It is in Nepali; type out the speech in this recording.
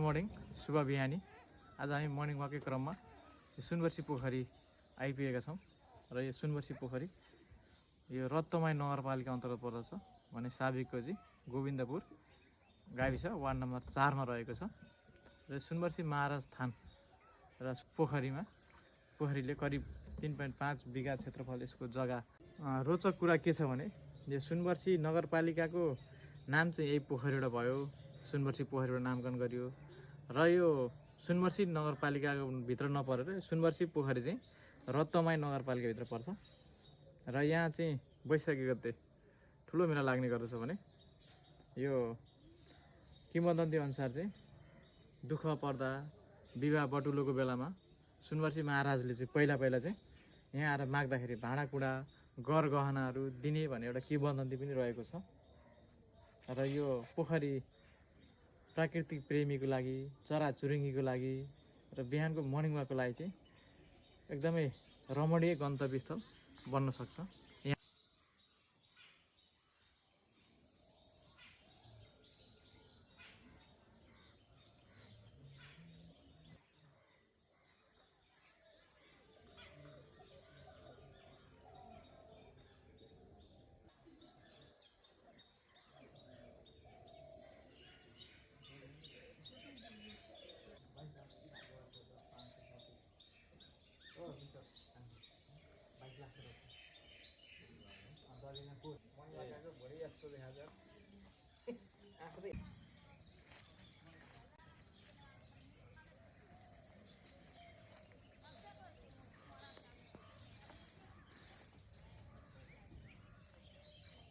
मर्निङ शुभ बिहानी। आज हामी मर्निङ वाककै क्रममा सुनवर्सी पोखरी आइपुगेका छौँ र यो सुनवर्सी पोखरी यो रत्तमाई नगरपालिका अन्तर्गत पर्दछ भने साबिककोजी गोविन्दपुर गाविस वार्ड नम्बर 4 मा रहेको छ। र सुनवर्सी महाराज थान र पोखरीले करिब 3.5 बिघा क्षेत्रफल यसको जग्गा। रोचक कुरा के छ भने यो सुनवर्सी नगरपालिकाको नाम चाहिँ यही पोखरीबाट भयो, सुनवर्सी पोखरीबाट नामकरण गरियो र यो सुनवर्सी नगरपालिकाको भित्र नपरेर सुनवर्सी पोखरी चाहिँ रत्तमाई नगरपालिका भित्र पर्छ। र यहाँ चाहिँ वैशाखी गते ठुलो मेला लाग्ने गर्दछ भने यो किंवदन्ती अनुसार चाहिँ दुःख पर्दा विवाह बटुलोको बेलामा सुनवर्सी महाराजले चाहिँ पहिला चाहिँ यहाँ आएर माग्दाखेरि भाँडाकुँडा गरगहनाहरू दिने भन्ने एउटा किंवदन्ती पनि रहेको छ। र यो पोखरी प्राकृतिक प्रेमीको लागि, चराचुरुङ्गीको लागि र बिहानको मर्निङ वाकको लागि चाहिँ एकदमै रमणीय गन्तव्य स्थल बन्न सक्छ। भोलि यस्तो देखा